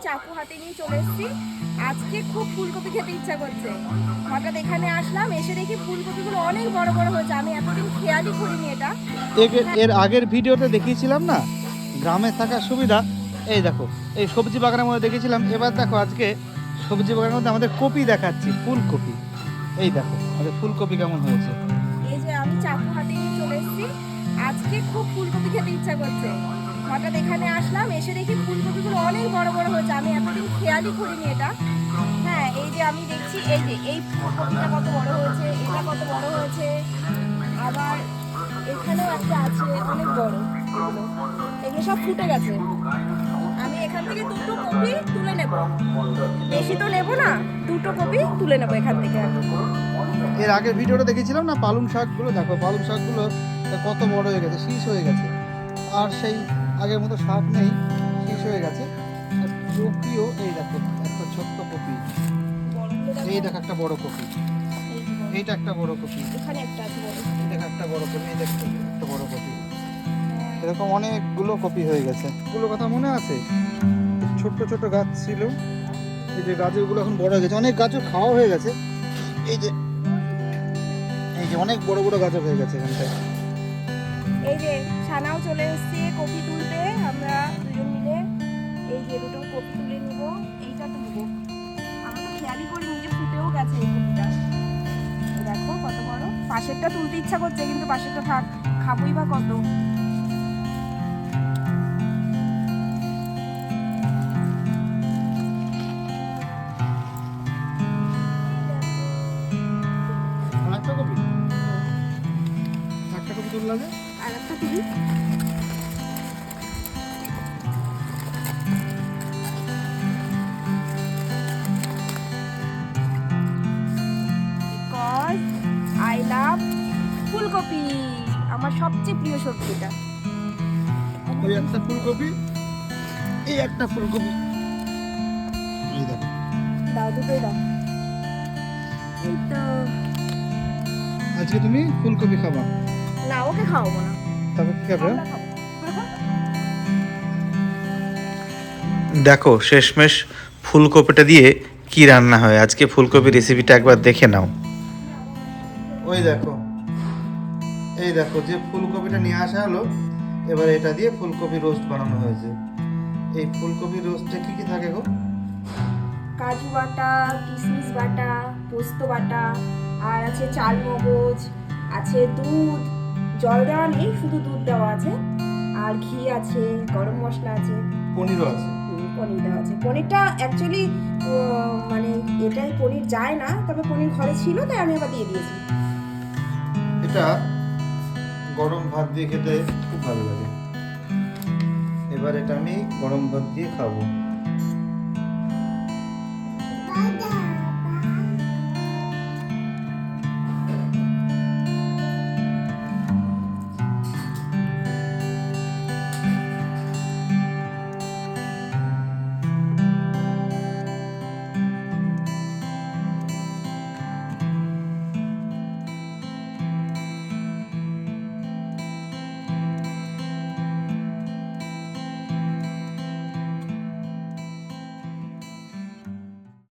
চাকু হাতে নিয়ে চলে এসেছি। আজকে খুব ফুলকপি খেতে ইচ্ছা করছে। হঠাৎ এখানে আসলাম, এসে দেখি ফুলকপিগুলো অনেক বড় বড় হয়েছে। আমি এতদিন খেয়ালই করিনি এটা। এর আগের ভিডিওতে দেখিয়েছিলাম না গ্রামে থাকার সুবিধা। এই দেখো, এই সবজি বাগানের মধ্যে দেখেছিলাম। এবার দেখো আজকে সবজি বাগানের মধ্যে আমাদের কপি দেখাচ্ছি, ফুলকপি। এই দেখো আমাদের ফুলকপি কেমন হয়েছে। এই যে আমি চাকু হাতে নিয়ে চলে এসেছি। আজকে খুব ফুলকপি খেতে ইচ্ছা করছে। হঠাৎ এখানে আসলাম, এসে দেখি ফুলকপিগুলো অনেক বড় বড় হয়েছে। আমি এতদিন খেয়ালই করিনি এটা। হ্যাঁ, এই যে আমি দেখছি, এই যে এই ফুলকপিটা কত বড় হয়েছে, এটা কত বড় হয়েছে। আবার এখানেও একটা আছে অনেক বড়। এগুলো সব ফুটে গেছে। আমি এখান থেকে দুটো কপি তুলে নেব, বেশি তো নেব না, দুটো কপি তুলে নেব এখান থেকে। এর আগের ভিডিওটা দেখেছিলাম না পালং শাকগুলো, দেখো পালং শাকগুলো কত বড় হয়ে গেছে, শীষ হয়ে গেছে। আর সেই আগের মতো শাক নেই, শীষ হয়ে গেছে। আর কপিও এই দেখো, একটা ছোট্ট কপি, এই দেখো একটা বড় কপি, এইটা একটা বড় কপি, এখানে একটা আছে বড়, এই দেখো একটা বড় কপি, এই দেখো একটা বড় কপি। এরকম অনেকগুলো কপি হয়ে গেছে। এগুলো কথা মনে আছে, ছোট্ট ছোট গাছ ছিল, এই যে গাজরগুলো এখন বড় হয়ে গেছে, অনেক গাজর খাওয়া হয়ে গেছে। এই যে অনেক বড় বড় গাজর হয়ে গেছে এখানটায়। এই যে ছানাও চলে এসেছে কপি তুলতে। আমরা দুজন মিলে এই যে দুটো কপি তুলে নিব। এইটা তুলবো, আমরা তো খেয়ালই করি নিজে ফুটেও গেছে এই কপিটা। দেখো কত বড়। পাশেরটা তুলতে ইচ্ছা করছে, কিন্তু পাশেরটা থাক, খাবোই বা কত। একটা কপি, একটা কপি তুললা যে, আর একটা তুলি। বিকজ আই লাভ ফুলকপি, আমার সবচেয়ে প্রিয় সবজিটা। ওই একটা ফুলকপি, এই একটা ফুলকপি, এই দেখো। দাও, দুটোই দাও। এই তো। আজকে তুমি ফুলকপি খাবা? না, ওকে খাওয়াবো না, তারপর কি খাবে? আমরা খাবো। দেখো শেষমেশ ফুলকপিটা দিয়ে কি রান্না হয়। আজকে ফুলকপি রেসিপিটা একবার দেখে নাও। ওই দেখো, এই দেখো যে ফুলকপিটা নিয়ে আসা হলো, এবার এটা দিয়ে ফুলকপি রোস্ট বানানো হয়েছে। এই ফুলকপি রোস্টে কি কি থাকে গো? কাজু বাটা, কিশমিশ বাটা, পোস্ত বাটা, আর আছে চাল মগজ, আছে দুধ, জল দেওয়া নেই, শুধু দুধ দেওয়া আছে, আর ঘি আছে, গরম মশলা আছে, পনিরও আছে। পনির দেওয়া আছে। পনিরটা অ্যাকচুয়ালি মানে এটাই পনির যায় না, তবে পনির ঘরে ছিল তাই আমি আবার দিয়ে দিয়েছি। এটা গরম ভাত দিয়ে খেতে খুব ভালো লাগে। এবার এটা আমি গরম ভাত দিয়ে খাবো।